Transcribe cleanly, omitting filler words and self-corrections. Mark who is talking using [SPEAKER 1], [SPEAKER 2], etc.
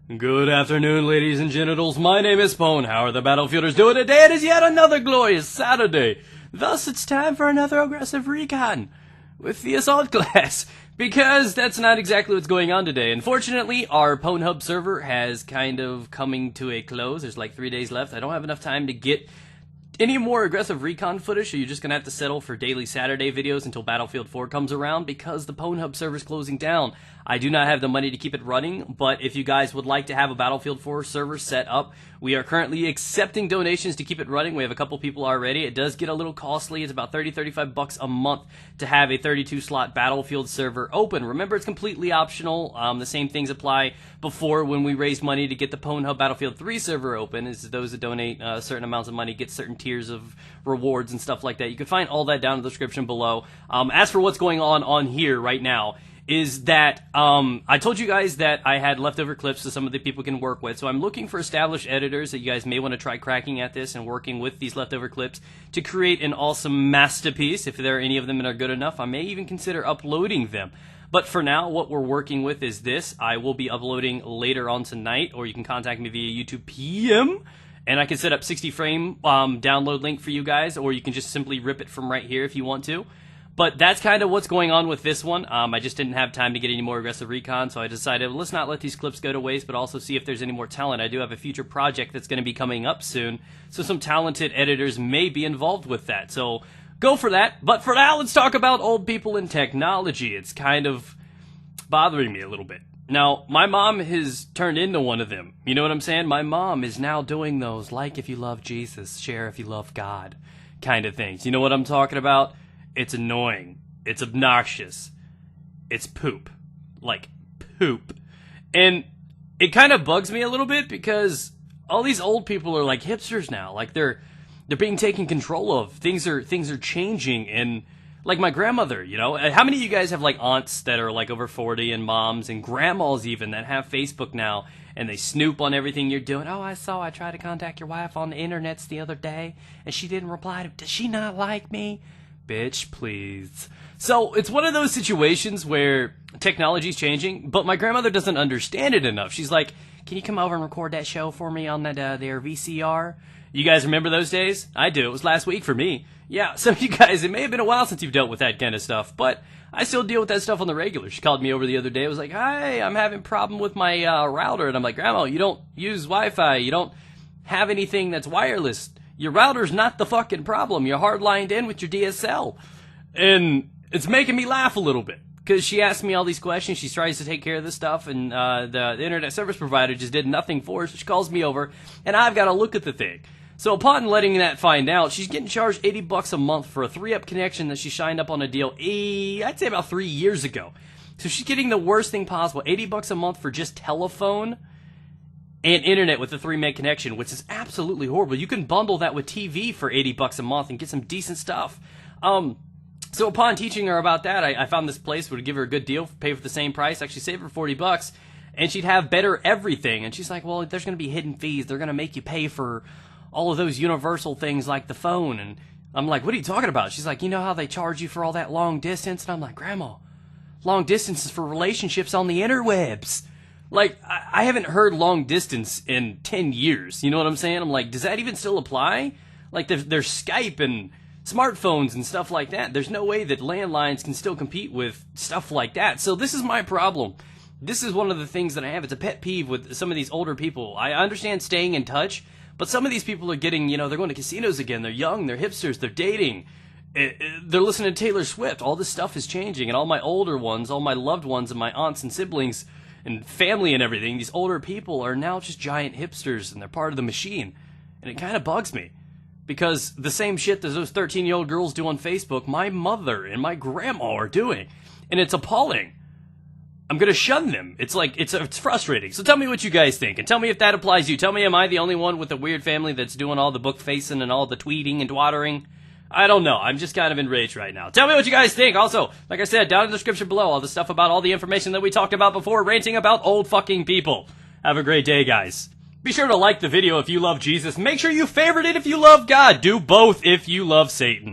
[SPEAKER 1] Good afternoon, ladies and genitals. My name is Pone. How are the Battlefielders doing today? It is yet another glorious Saturday. Thus, it's time for another aggressive recon with the assault class, because that's not exactly what's going on today. Unfortunately, our Pwnhub server has kind of coming to a close. There's like 3 days left. I don't have enough time to get any more aggressive recon footage, so you're just going to have to settle for daily Saturday videos until Battlefield 4 comes around, because the Pwnhub server is closing down. I do not have the money to keep it running, but if you guys would like to have a Battlefield 4 server set up, we are currently accepting donations to keep it running. We have a couple people already. It does get a little costly. It's about $30-35 a month to have a 32-slot Battlefield server open. Remember, it's completely optional. The same things apply before when we raised money to get the Pwnhub Battlefield 3 server open. Is those that donate certain amounts of money get certain tiers of rewards and stuff like that. You can find all that down in the description below. As for what's going on here right now, is that I told you guys that I had leftover clips so some of the people can work with. So I'm looking for established editors that you guys may want to try cracking at this and working with these leftover clips to create an awesome masterpiece. If there are any of them that are good enough, I may even consider uploading them. But for now, what we're working with is this. I will be uploading later on tonight, or you can contact me via YouTube PM, and I can set up 60 frame download link for you guys, or you can just simply rip it from right here if you want to. But that's kind of what's going on with this one. I just didn't have time to get any more aggressive recon, so I decided, let's not let these clips go to waste, but also see if there's any more talent. I do have a future project that's going to be coming up soon, so some talented editors may be involved with that. So go for that. But for now, let's talk about old people and technology. It's kind of bothering me a little bit. Now, my mom has turned into one of them. You know what I'm saying? My mom is now doing those like if you love Jesus, share if you love God kind of things. You know what I'm talking about? It's annoying. It's obnoxious. It's poop. Like, poop. And it kind of bugs me a little bit because all these old people are like hipsters now. Like, they're being taken control of. Things are changing. And, like, my grandmother, you know? How many of you guys have, like, aunts that are, like, over 40 and moms and grandmas even that have Facebook now and they snoop on everything you're doing? Oh, I tried to contact your wife on the internets the other day and she didn't reply. Does she not like me? Bitch, please. So, it's one of those situations where technology's changing, but my grandmother doesn't understand it enough. She's like, can you come over and record that show for me on that their VCR? You guys remember those days? I do. It was last week for me. Yeah, some of you guys, it may have been a while since you've dealt with that kind of stuff, but I still deal with that stuff on the regular. She called me over the other day. I was like, hi, I'm having a problem with my router. And I'm like, Grandma, you don't use Wi-Fi. You don't have anything that's wireless. Your router's not the fucking problem. You're hardlined in with your DSL. And it's making me laugh a little bit, because she asked me all these questions. She tries to take care of this stuff, and the internet service provider just did nothing for her. So she calls me over, and I've got to look at the thing. So upon letting that find out, she's getting charged $80 a month for a 3-up connection that she signed up on a deal, I'd say about 3 years ago. So she's getting the worst thing possible, $80 a month for just telephone and internet with a 3-meg connection, which is absolutely horrible. You can bundle that with TV for $80 a month and get some decent stuff. So upon teaching her about that, I found this place would give her a good deal, pay for the same price, actually save her $40, and she'd have better everything. And she's like, well, there's going to be hidden fees. They're going to make you pay for all of those universal things like the phone. And I'm like, what are you talking about? She's like, you know how they charge you for all that long distance? And I'm like, Grandma, long distance is for relationships on the interwebs. Like, I haven't heard long distance in 10 years. You know what I'm saying? I'm like, does that even still apply? Like, there's Skype and smartphones and stuff like that. There's no way that landlines can still compete with stuff like that. So this is my problem. This is one of the things that I have. It's a pet peeve with some of these older people. I understand staying in touch, but some of these people are getting, you know, they're going to casinos again. They're young, they're hipsters, they're dating. They're listening to Taylor Swift. All this stuff is changing. And all my older ones, all my loved ones and my aunts and siblings and family and everything, these older people are now just giant hipsters, and they're part of the machine. And it kind of bugs me, because the same shit that those 13-year-old girls do on Facebook, my mother and my grandma are doing. And it's appalling. I'm going to shun them. It's like, it's frustrating. So tell me what you guys think, and tell me if that applies to you. Tell me, am I the only one with a weird family that's doing all the book facing and all the tweeting and twattering? I don't know. I'm just kind of enraged right now. Tell me what you guys think. Also, like I said, down in the description below, all the stuff about all the information that we talked about before, ranting about old fucking people. Have a great day, guys. Be sure to like the video if you love Jesus. Make sure you favorite it if you love God. Do both if you love Satan.